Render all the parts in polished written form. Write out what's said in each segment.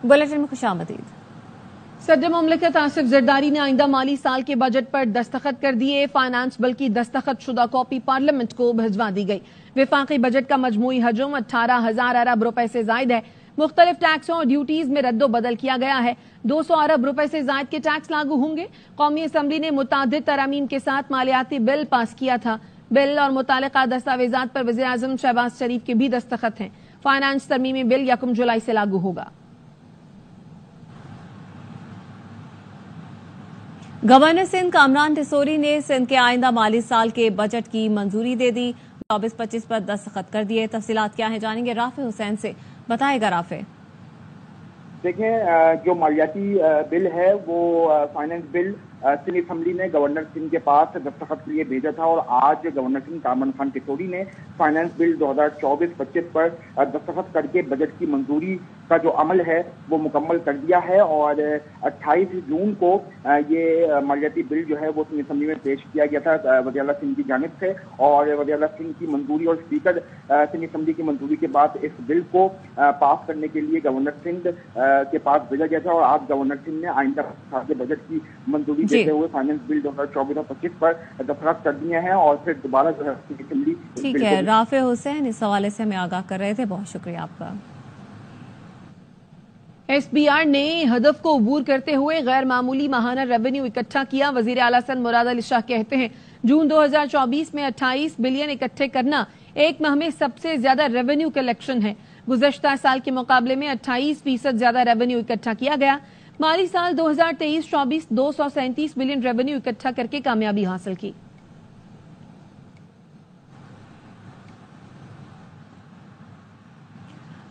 Bulletin में खुशामदीद। सदर मुमलिकत आसिफ जरदारी ने आइंदा माली साल के बजट पर दस्तखत कर दिए। फाइनेंस बिल की दस्तखत शुदा कॉपी पार्लियामेंट को भिजवा दी गई। विफाकी बजट का मजमूई हजम 18,000 अरब रुपए से जायद है। मुख्तलिफ टैक्सों और ड्यूटीज में रद्दो बदल किया गया है। 200 अरब रुपए से जायद के टैक्स लागू होंगे। कौमी असम्बली ने मुतादिद तरामीम के साथ मालियाती बिल पास किया था। बिल और मुतालिका दस्तावेजात पर वज़ीर आज़म शहबाज शरीफ के भी दस्तखत हैं। फाइनेंस तरमीमी बिल 1 जुलाई से लागू होगा। गवर्नर सिंध कामरान टिसोरी ने सिंध के आइंदा माली साल के बजट की मंजूरी दे दी। 24-25 पर दस्तखत कर दिए। तफसीलात क्या है जानेंगे राफे हुसैन से। बताएगा राफे। देखें, जो मालियाती बिल है वो फाइनेंस बिल सिंध असम्बली ने गवर्नर सिंध के पास दस्तखत के लिए भेजा था और आज गवर्नर सिंध कामरान खान टिसोरी ने फाइनेंस बिल 2024-25 पर दस्तखत करके बजट की मंजूरी का जो अमल है वो मुकम्मल कर दिया है और 28 जून को ये मालियाती बिल जो है वो सिंध असम्बली में पेश किया गया था वज़ीर आला सिंध की जानिब से और वज़ीर आला सिंध की मंजूरी और स्पीकर सिंध असम्बली की मंजूरी के बाद इस बिल को पास करने के लिए गवर्नर सिंध के पास भेजा गया था और आज गवर्नर सिंध ने आइंदा साल के बजट की मंजूरी देते हुए फाइनेंस बिल 2024 और 25 पर दस्तखत कर दिए हैं और फिर दोबारा जो है असम्बली। ठीक है, राफे हुसैन इस हवाले से हमें आगाह कर रहे थे, बहुत शुक्रिया आपका। SBR ने हदफ को अबूर करते हुए गैर मामूली माहाना रेवेन्यू इकट्ठा किया। वजीर आला सन मुराद अली शाह कहते हैं जून 2024 में 28 बिलियन इकट्ठे करना एक माह में सबसे ज्यादा रेवेन्यू कलेक्शन है। गुज़श्ता साल के मुकाबले में 28% ज्यादा रेवेन्यू इकट्ठा किया गया। माली साल 2023-24 237 बिलियन रेवेन्यू इकट्ठा करके कामयाबी हासिल की।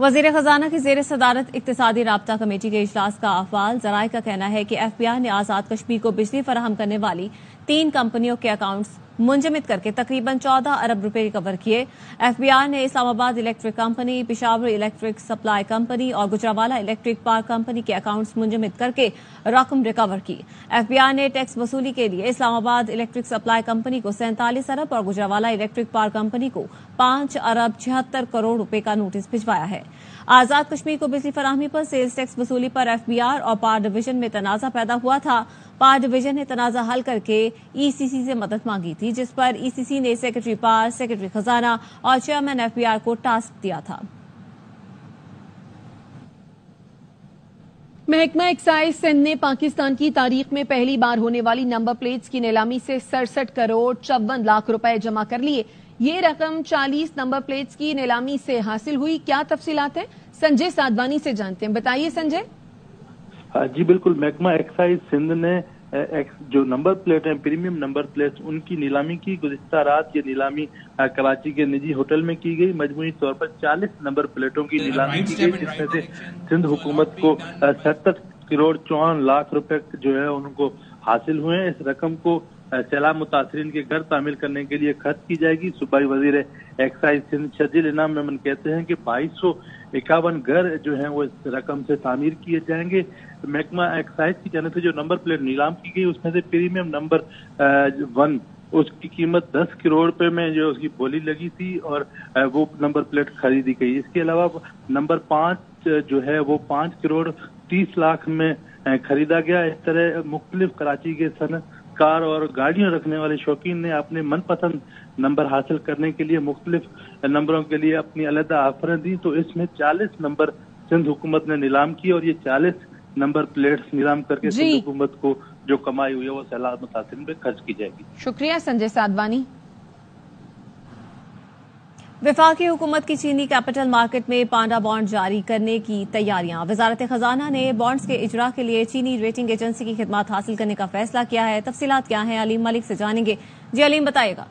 वज़ीर खजाना की ज़ेर सदारत इक्तिसादी राब्ता कमेटी के इजलास का अहवाल। ज़राए का कहना है कि FBI ने आज़ाद कश्मीर को बिजली फराहम करने वाली 3 कंपनियों के अकाउंट्स मुंजमद करके तकरीबन 14 अरब रुपए रिकवर किए। FBI ने Islamabad electric company, Peshawar electric supply company और गुजरावाला इलेक्ट्रिक पावर कंपनी के अकाउंट्स मुंजमद करके रकम रिकवर की। FBI ने टैक्स वसूली के लिए इस्लामाबाद इलेक्ट्रिक सप्लाई कंपनी को 47 अरब और गुजरावाला इलेक्ट्रिक पावर कंपनी को 5 अरब 76 करोड़ रुपए का नोटिस भिजवाया है। आजाद कश्मीर को बिजली फराहमी पर सेल्स टैक्स वसूली पर FBI और पावर डिवीजन में तनाजा पैदा हुआ था। पावर डिवीजन ने तनाजा हल करके ECC से मदद मांगी थी, जिस पर ECC ने सेक्रेटरी पावर, सेक्रेटरी खजाना और चेयरमैन FBI को टास्क दिया था। महकमा एक्साइज सिंध ने पाकिस्तान की तारीख में पहली बार होने वाली नंबर प्लेट्स की नीलामी से 67 करोड़ 54 लाख रुपए जमा कर लिए। ये रकम 40 नंबर प्लेट्स की नीलामी से हासिल हुई। क्या तफसीलात है, संजय साधवानी से जानते हैं। बताइए संजय। जी बिल्कुल, महकमा एक्साइज सिंध ने जो नंबर प्लेट हैं, प्रीमियम नंबर प्लेट, उनकी नीलामी की। गुज़िश्ता रात ये नीलामी कराची के निजी होटल में की गई। मजमूई तौर पर 40 नंबर प्लेटों की नीलामी की गई, जिसमें से सिंध हुकूमत को 67 करोड़ 54 लाख रुपए जो है उनको हासिल हुए हैं। इस रकम को सैलाब मुतासरीन के घर तामील करने के लिए खर्च की जाएगी। सूबाई वजीर एक्साइज सिंध शजील इनाम मेमन कहते हैं कि 2251 घर जो हैं वो इस रकम से तामीर किए जाएंगे। महकमा एक्साइज की जानिब से जो नंबर प्लेट नीलाम की गई उसमें से प्रीमियम नंबर 1 उसकी कीमत 10 करोड़ रुपए में जो उसकी बोली लगी थी और वो नंबर प्लेट खरीदी गई। इसके अलावा नंबर 5 जो है वो 5 करोड़ 30 लाख में खरीदा गया। इस तरह मुख्तलिफ कराची के कार और गाड़ियां रखने वाले शौकीन ने अपने मनपसंद नंबर हासिल करने के लिए मुख्तलिफ नंबरों के लिए अपनी अलग ऑफरें दी। तो इसमें 40 नंबर सिंध हुकूमत ने नीलाम की और ये 40 नंबर प्लेट्स नीलाम करके सिंध हुकूमत को जो कमाई हुई है वो सैलाब मुतासिरीन पे खर्च की जाएगी। शुक्रिया संजय साधवानी। वफाकी हुकूमत की चीनी कैपिटल मार्केट में पांडा बॉन्ड जारी करने की तैयारियां। वजारत खजाना ने बॉन्ड्स के इजरा के लिए चीनी रेटिंग एजेंसी की खिदमत हासिल करने का फैसला किया है। तफसीलात क्या हैं, अलीम मलिक से जानेंगे। जी अलीम, बताइएगा।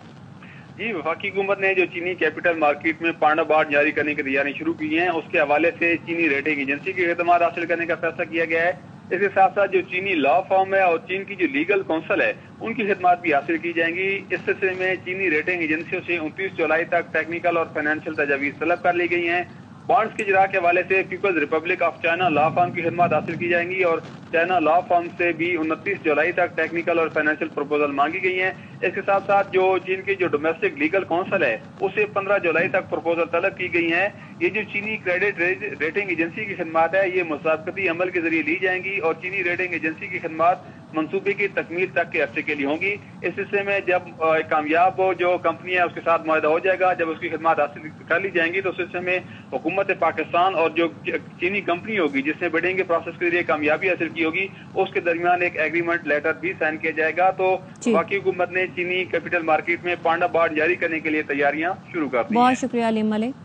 जी, वफाकी हुकूमत ने जो चीनी कैपिटल मार्केट में पांडा बॉन्ड जारी करने की तैयारी शुरू की है, उसके हवाले से चीनी रेटिंग एजेंसी की खिदमत हासिल करने का फैसला किया गया है। इसके साथ साथ जो चीनी लॉ फर्म है और चीन की जो लीगल काउंसिल है उनकी खिदमत भी हासिल की जाएंगी। इस सिलसिले में चीनी रेटिंग एजेंसियों से 29 जुलाई तक टेक्निकल और फाइनेंशियल तजावीज तलब कर ली गई हैं। बॉन्ड्स की इजरा के हवाले से People's Republic of China law firm की खिदमत हासिल की जाएंगी और चाइना लॉ फर्म से भी 29 जुलाई तक टेक्निकल और फाइनेंशियल प्रपोजल मांगी गई हैं। इसके साथ साथ जो चीन की जो डोमेस्टिक लीगल काउंसिल है उसे 15 जुलाई तक प्रपोजल तलब की गई हैं। ये जो चीनी क्रेडिट रेटिंग एजेंसी की खिदमत है ये मुसाबकती अमल के जरिए ली जाएंगी और चीनी रेटिंग एजेंसी की खिदमत मंसूबे की तकमील तक के अरसे के लिए होंगी। इस हिस्से में जब कामयाब जो कंपनी है उसके साथ मुआहदा हो जाएगा, जब उसकी खिदमत हासिल कर ली जाएंगी तो उस हिस्से में हुकूमत पाकिस्तान और जो चीनी कंपनी होगी जिसने बिडिंग के प्रोसेस के जरिए कामयाबी हासिल की होगी उसके दरमियान एक एग्रीमेंट लेटर भी साइन किया जाएगा। तो बाकी हुकूमत ने चीनी कैपिटल मार्केट में पांडा बाढ़ जारी करने के लिए तैयारियां शुरू कर दी। बहुत शुक्रिया अलीम मलिक।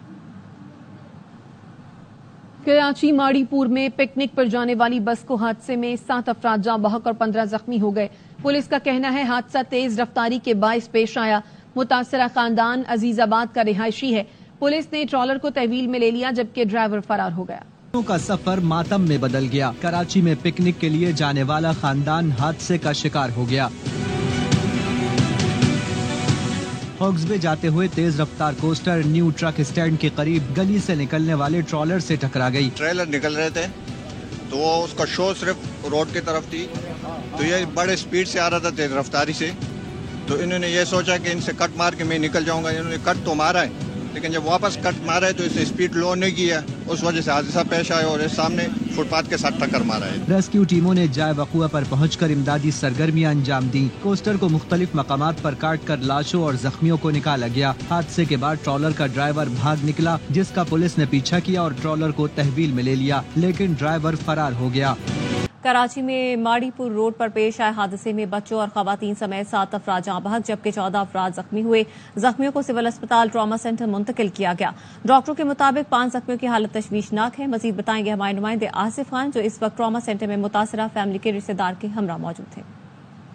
कराची माड़ीपुर में पिकनिक पर जाने वाली बस को हादसे में 7 अफराद जाँ बहक और 15 जख्मी हो गए। पुलिस का कहना है हादसा तेज रफ्तारी के बाइस पेश आया। मुतासरा खानदान अजीजाबाद का रिहायशी है। पुलिस ने ट्रॉलर को तहवील में ले लिया जबकि ड्राइवर फरार हो गया। का सफर मातम में बदल गया। कराची में पिकनिक के लिए जाने वाला खानदान हादसे का शिकार हो गया। हॉग्सवे जाते हुए तेज रफ्तार कोस्टर न्यू ट्रक स्टैंड के करीब गली से निकलने वाले ट्रॉलर से टकरा गई। ट्रेलर निकल रहे थे तो वो उसका शो सिर्फ रोड की तरफ थी तो ये बड़े स्पीड से आ रहा था तेज रफ्तारी से, तो इन्होंने ये सोचा कि इनसे कट मार के मैं निकल जाऊंगा। इन्होंने कट तो मारा है लेकिन जब वापस कट मारा है तो इसने स्पीड लो नहीं किया, उस वजह से हादसा पेश आया और इस सामने फुटपाथ के साथ टक्कर मारा है। रेस्क्यू टीमों ने जाए वक़ुआ पर पहुंचकर इमदादी सरगर्मियां अंजाम दी। कोस्टर को मुख्तलिफ मकामात पर काट कर लाशों और जख्मियों को निकाला गया। हादसे के बाद ट्रॉलर का ड्राइवर भाग निकला जिसका पुलिस ने पीछा किया और ट्रॉलर को तहवील में ले लिया, लेकिन ड्राइवर फरार हो गया। कराची में माड़ीपुर रोड पर पेश आए हादसे में बच्चों और खवातीन समेत 7 अफराद जाँ बहक जबकि 14 अफराद जख्मी हुए। जख्मियों को सिविल अस्पताल ट्रॉमा सेंटर मुंतकिल किया गया। डॉक्टरों के मुताबिक 5 जख्मियों की हालत तशवीशनाक है। मजीद बताएंगे हमारे नुमाइंदे आसिफ खान जो इस वक्त ट्रॉमा सेंटर में मुतासरा फैमिली के रिश्तेदार के हमरा मौजूद थे।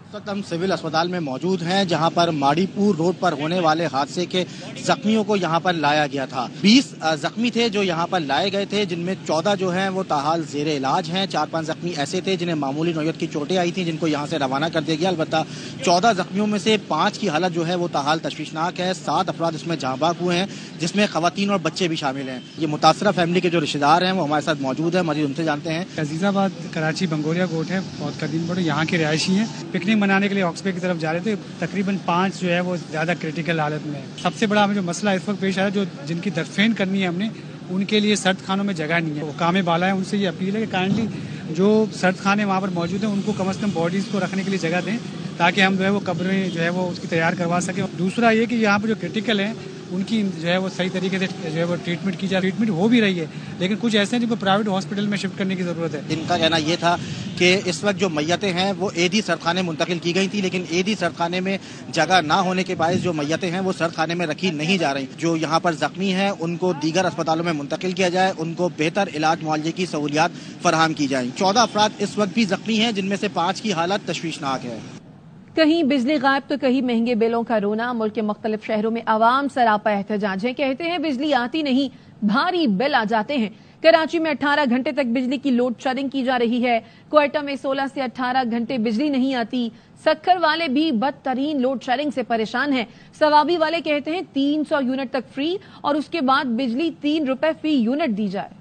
इस वक्त हम सिविल अस्पताल में मौजूद हैं जहां पर माड़ीपुर रोड पर होने वाले हादसे के जख्मियों को यहां पर लाया गया था। 20 जख्मी थे जो यहां पर लाए गए थे, जिनमें 14 जो हैं वो ताहाल जेर इलाज हैं। 4-5 जख्मी ऐसे थे जिन्हें मामूली नौयत की चोटें आई थी जिनको यहां से रवाना कर दिया गया। अलबत्ता 14 जख्मियों में से 5 की हालत जो है वो ताहाल तशवीशनाक है। 7 अफराद इसमें जाँ बहक हुए हैं जिसमें खवातीन और बच्चे भी शामिल हैं। ये मुतासरा फैमिली के जो रिश्तेदार हैं वो हमारे साथ मौजूद है, मजीद उनसे जानते हैं। अजीजाबाद कराची बंगोरिया कोट है, बहुत कदीम बड़े यहाँ के रिहायशी हैं। पिकनिक मनाने के लिए हॉक्सवे की तरफ जा रहे थे। तकरीबन 5 जो है वो ज्यादा क्रिटिकल हालत में है। सबसे बड़ा हमें जो मसला इस वक्त पेश आया जो जिनकी दरफेन करनी है हमने उनके लिए सर्द खानों में जगह नहीं है। वो कामे बाला है, उनसे ये अपील है कि काइंडली जो सर्द खाने वहाँ पर मौजूद हैं उनको कम से कम बॉडीज को रखने के लिए जगह दें ताकि हम जो है वो कब्रें जो है वो उसकी तैयार करवा सकें। दूसरा ये कि यहाँ पर जो क्रिटिकल हैं उनकी जो है वो सही तरीके से जो है वो ट्रीटमेंट की जाए। ट्रीटमेंट हो भी रही है लेकिन कुछ ऐसे हैं जिनको प्राइवेट हॉस्पिटल में शिफ्ट करने की जरूरत है। इनका कहना ये था कि इस वक्त जो मैयतें हैं वो एडी सरखाने मुंतकिल की गई थी लेकिन एडी सरखाने में जगह ना होने के बायस जो मैयतें हैं वो सरखाने में रखी नहीं जा रही। जो यहाँ पर जख्मी हैं उनको दीगर अस्पतालों में मुंतकिल किया जाए, उनको बेहतर इलाज मुआवजे की सहूलियात फराहम की जाए। 14 अफराद इस वक्त भी जख्मी हैं जिनमें से 5 की हालत तशवीशनाक है। कहीं बिजली गायब तो कहीं महंगे बिलों का रोना। मुल्क के मुख्तलिफ शहरों में आवाम सरापा एहतजाज है। कहते हैं बिजली आती नहीं, भारी बिल आ जाते हैं। कराची में 18 घंटे तक बिजली की लोड शेडिंग की जा रही है। क्वेटा में 16 से 18 घंटे बिजली नहीं आती। सक्खर वाले भी बदतरीन लोड शेडिंग से परेशान हैं। सवाबी वाले कहते हैं 300 यूनिट तक फ्री और उसके बाद बिजली 3 रुपए फी यूनिट दी जाए।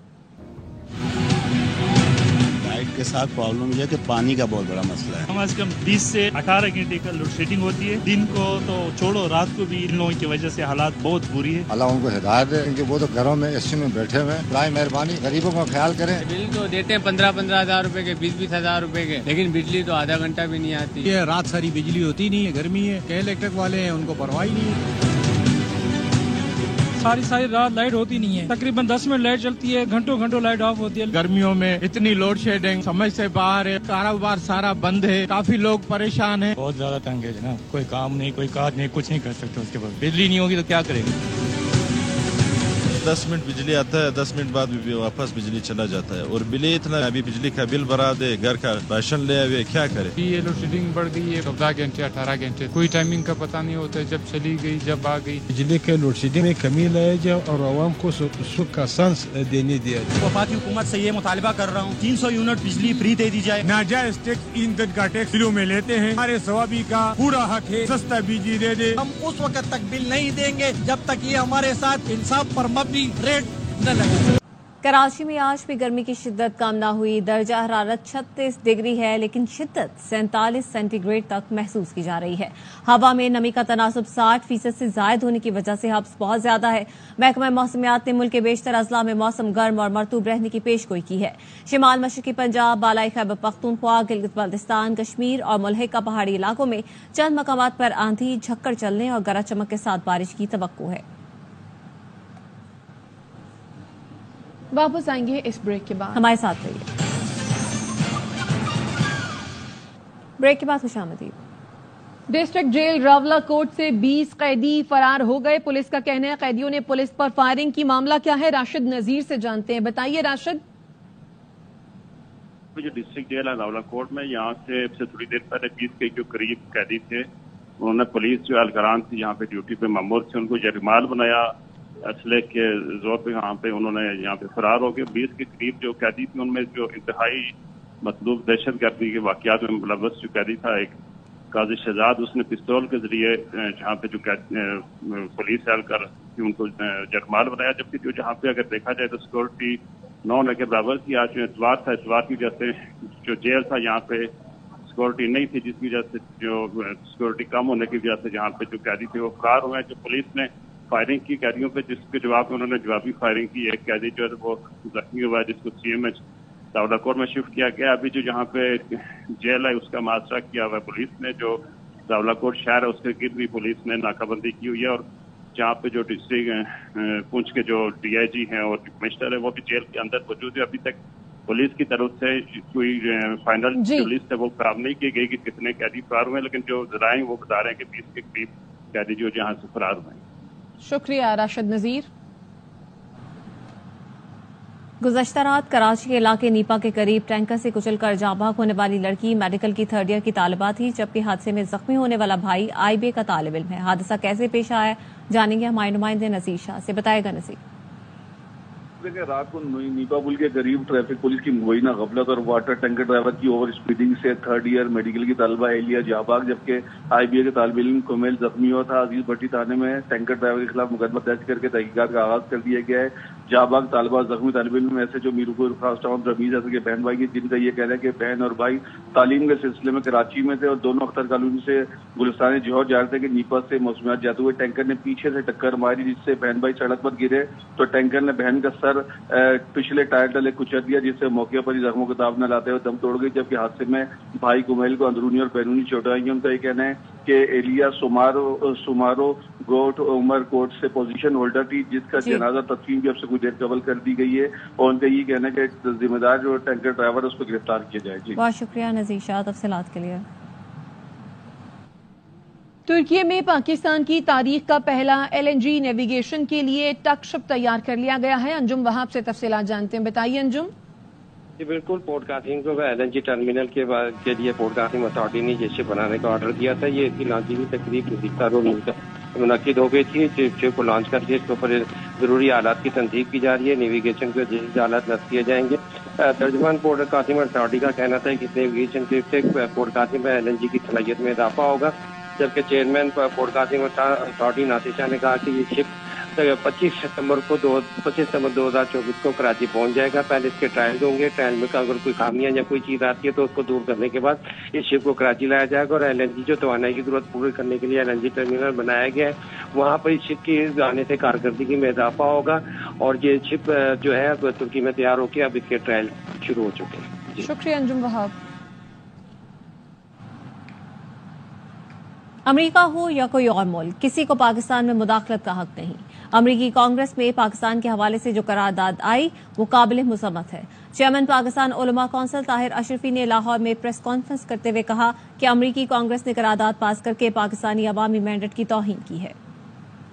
के साथ प्रॉब्लम यह है कि पानी का बहुत बड़ा मसला है। कम से कम 20 से 18 घंटे का लोड शेडिंग होती है। दिन को तो छोड़ो, रात को भी इन लोगों की वजह से हालात बहुत बुरी है। अल्लाह उनको हिदायत दे क्योंकि वो तो घरों में एसी में बैठे हुए हैं। बराए मेहरबानी गरीबों का ख्याल करें। बिल तो देते हैं 15-15 हज़ार रुपए के, 20-20 हज़ार रुपए के, लेकिन बिजली तो आधा घंटा भी नहीं आती। ये रात सारी बिजली होती नहीं है, गर्मी है। के इलेक्ट्रिक वाले हैं उनको परवाह ही नहीं है। सारी रात लाइट होती नहीं है। तकरीबन 10 मिनट लाइट चलती है, घंटों लाइट ऑफ होती है। गर्मियों में इतनी लोड शेडिंग समझ से बाहर है। कारोबार सारा बंद है, काफी लोग परेशान हैं। बहुत ज्यादा तंग है ना, कोई काम नहीं, कोई काज नहीं, कुछ नहीं कर सकते। उसके बाद बिजली नहीं होगी तो क्या करेंगे। 10 मिनट बिजली आता है, 10 मिनट बाद वापस बिजली चला जाता है और बिल इतना, अभी बिजली का बिल भरा दे, घर का राशन ले आवे, क्या करे। ये लोड शेडिंग बढ़ गई है, 14 घंटे 18 घंटे, कोई टाइमिंग का पता नहीं होता है, जब चली गई जब आ गई। बिजली के लोड शेडिंग में कमी लाया जाए और आवाम को सुख का सांस देने दिया जाए। वफाकी हुकूमत से ये मुतालबा कर रहा हूँ 300 यूनिट बिजली फ्री दे दी जाए। नाजायज टैक्स ईंधन का टैक्स किलो में लेते हैं, हमारे सवाबी का पूरा हक है, सस्ता बिजली दे दे। हम उस वक्त तक बिल नहीं देंगे जब तक ये हमारे साथ इंसाफ पर मबनी रेट न लगा। कराची में आज भी गर्मी की शिद्दत कम न हुई। दर्जा हरारत 36 डिग्री है, लेकिन शिद्दत 47 सेंटीग्रेड तक महसूस की जा रही है। हवा में नमी का तनासुब 60% से जायद होने की वजह से हब्स बहुत ज्यादा है। महकमा मौसमियात ने मुल्क के बेशतर अजला में मौसम गर्म और मरतूब रहने की पेशगोई की है। शिमाल मशरकी पंजाब, बालाई खैबर पख्तूनख्वा, गिलगित बल्तिस्तान, कश्मीर और मुल्हिका पहाड़ी इलाकों में चंद मकामात पर आंधी, झक्कड़ चलने और गरज चमक के साथ बारिश की तवक्को है। वापस आएंगे इस ब्रेक के बाद, हमारे साथ रहिए। ब्रेक के बाद खुशामदीद। डिस्ट्रिक्ट जेल रावला कोट से 20 कैदी फरार हो गए। पुलिस का कहना है कैदियों ने पुलिस पर फायरिंग की। मामला क्या है, राशिद नजीर से जानते हैं। बताइए राशिद। जो डिस्ट्रिक्ट जेल है रावला कोट में, यहाँ से थोड़ी देर पहले 20 के जो करीब कैदी थे, उन्होंने पुलिस जो अलगरान थी यहाँ पे ड्यूटी पे मामूर थे, उनको जरिमाल बनाया असले के जोर पे। यहाँ पे उन्होंने यहाँ पे फरार हो गए। 20 के करीब जो कैदी थे, उनमें जो इंतहाई मतलूब दहशतगर्दी के वाकयात में मुलव्वस जो कैदी था, एक काजी शहजाद, उसने पिस्तौल के जरिए जहाँ पे जो पुलिस एहलकार थी उनको जरमाल बनाया। जबकि जो जहाँ पे अगर देखा जाए तो सिक्योरिटी 9 के बराबर थी। आज एतवार था, एतवार की वजह से जो जेल था यहाँ पे सिक्योरिटी नहीं थी, जिसकी वजह से जो सिक्योरिटी कम होने की वजह से जहाँ पे जो कैदी थे वो फरार हुए। जो पुलिस ने फायरिंग की कैदियों पे, जिसके जवाब में उन्होंने जवाबी फायरिंग की। एक कैदी जो है वो जख्मी हुआ, जिसको CMH रावला कोट में शिफ्ट किया गया। अभी जो जहाँ पे जेल है उसका मुआसरा किया हुआ है पुलिस ने। जो रावला कोट शहर है उसके गिर्द भी पुलिस ने नाकाबंदी की हुई है। और जहाँ पे जो डिस्ट्रिक्ट पुंछ के जो DIG हैं और कमिश्नर है वो भी जेल के अंदर मौजूद है। अभी तक पुलिस की तरफ से कोई फाइनल जो लिस्ट है वो फराहम नहीं की गई कि कितने कैदी फरार हुए, लेकिन जो जराए वो बता रहे हैं कि 20 के करीब कैदी जो जहाँ से फरार हुए। शुक्रिया राशिद नजीर। गुज़श्ता रात कराची के इलाके नीपा के करीब टैंकर से कुचलकर जाबाग होने वाली लड़की मेडिकल की 3rd ईयर की तालिबा थी, जबकि हादसे में जख्मी होने वाला भाई IBA का तालिब इल्म है। हादसा कैसे पेश आया जानेंगे हमारे नुमाइंदे नजीर शाह से। बताएगा नजीर। रात को नीपा पुल के करीब ट्रैफिक पुलिस की मुबैना गफलत और वाटर टैंकर ड्राइवर की ओवर स्पीडिंग से 3rd ईयर मेडिकल की तालिबा एलिया जाबाग जबकि IBA के तालिब इल्म कुमेल जख्मी हुआ था। अजीज भट्टी थाने में टैंकर ड्राइवर के खिलाफ मुकदमा दर्ज करके तहकीकात का आगाज कर दिया गया है। जाबाग तालिबा जख्मी तालिब इल्म में से जो मीरुपुर खास टाउन रमीज हसन के बहन भाई की, जिनका ये कहना है कि बहन और भाई तालीम के सिलसिले में कराची में थे और दोनों अख्तर कॉलोनी से गुलिस्तान जौहर जा रहे थे कि नीपा से मौसमियात जाते हुए टैंकर ने पीछे से टक्कर मारी, जिससे बहन भाई सड़क पर गिरे तो टैंकर ने बहन का सर पिछले टायर तले कुचल दिया, जिससे मौके पर ही जख्मों को ताब न लाते हुए दम तोड़ गई। जबकि हादसे में भाई कुमेल को अंदरूनी और बैरूनी चोटें आई। उनका ये कहना है कि एलिया सुमारो गोट उमर कोट से पोजीशन होल्डर थी, जिसका जनाजा तदफीन भी अब से कुछ देर कबल कर दी गई है। और उनका ये कहना है कि जिम्मेदार जो टैंकर ड्राइवर है उसको गिरफ्तार किया जाए। जी बहुत शुक्रिया नजीर शाह तफसीलात के लिए। तुर्की में पाकिस्तान की तारीख का पहला LNG नेविगेशन के लिए टकशप तैयार कर लिया गया है। अंजुम वहाब से तफसीलात जानते हैं। बताइए अंजुम। जी बिल्कुल, पोर्ट कासिम को LNG टर्मिनल के लिए पोर्ट कासिम अथॉरिटी ने जैसे बनाने का ऑर्डर दिया था। ये इसकी लॉन्चिंग की तकरीब मुनक्किद हो गई थी। शिप को लॉन्च करके इसके ऊपर जरूरी आलात की तनसीब की जा रही है। नेविगेशन के जैसे आलात नस्ब किए जाएंगे। तर्जुमान पोर्ट कासिम अथॉरिटी का कहना था कि नेविगेशन से पोर्ट कासिम में LNG की सलाहियत में इजाफा होगा, जबकि chairman Port Qasim Authority Nasir Shah ने कहा कि ये शिप 25 सितंबर 2024 को कराची पहुंच जाएगा। पहले इसके ट्रायल होंगे। ट्रायल में अगर कोई खामियां या कोई चीज आती है तो उसको दूर करने के बाद इस शिप को कराची लाया जाएगा। और LNG जो तवानाई की जरूरत पूरी करने के लिए LNG टर्मिनल बनाया गया है, वहाँ पर इस शिप के आने से कारकर्दगी में इजाफा होगा। और ये शिप जो है अब तुर्की में तैयार होकर अब इसके ट्रायल शुरू हो चुके हैं। शुक्रिया अंजुम वहाब। अमेरिका हो या कोई और मुल्क, किसी को पाकिस्तान में मुदाखलत का हक नहीं। अमेरिकी कांग्रेस में पाकिस्तान के हवाले से जो करारदाद आई वो काबिल मुसम्मत है। चेयरमैन पाकिस्तान उलमा कौंसिल ताहिर अशरफी ने लाहौर में प्रेस कॉन्फ्रेंस करते हुए कहा कि अमेरिकी कांग्रेस ने करारदाद पास करके पाकिस्तानी अवामी मैंडेट की तौहीन की है।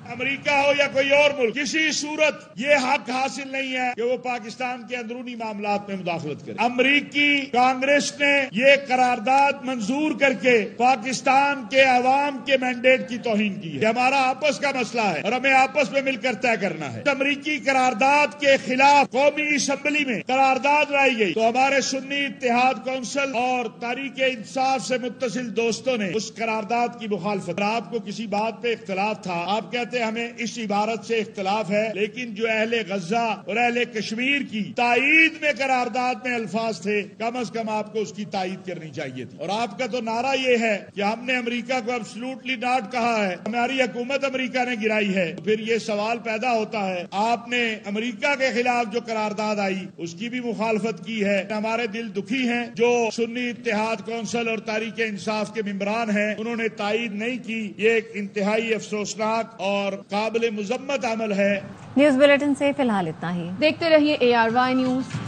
अमेरिका हो या कोई और मुल्क, किसी सूरत ये हक हासिल नहीं है कि वो पाकिस्तान के अंदरूनी मामलात में मुदाखलत करे। अमेरिकी कांग्रेस ने ये करारदाद मंजूर करके पाकिस्तान के अवाम के मैंडेट की तौहीन की है। हमारा आपस का मसला है और हमें आपस में मिलकर तय करना है। अमेरिकी करारदाद के खिलाफ कौमी असम्बली में करारदाद लाई गई तो हमारे सुन्नी इत्तेहाद कौंसिल और तारीख इंसाफ से मुत्तसिल दोस्तों ने उस करारदाद की मुखालफत। आपको किसी बात पे इख्तलाफ था, आप कहते जानते हैं हमें इस इबारत से इख्तलाफ है, लेकिन जो अहले गजा और अहले कश्मीर की ताईद में करारदाद में अल्फाज थे, कम से कम आपको उसकी ताईद करनी चाहिए थी। और आपका तो नारा ये है कि हमने अमेरिका को एब्सोल्युटली नॉट कहा है, हमारी हुकूमत अमेरिका ने गिराई है। तो फिर ये सवाल पैदा होता है, आपने अमेरिका के खिलाफ जो करारदाद आई उसकी भी मुखालफत की है। हमारे दिल दुखी हैं जो सुन्नी इत्तेहाद कौंसिल और तारीख इंसाफ के मेंबरान हैं, उन्होंने ताईद नहीं की। ये एक इंतहाई अफसोसनाक और काबिल मुजम्मत अमल है। न्यूज बुलेटिन से फिलहाल इतना ही। देखते रहिए ARY न्यूज।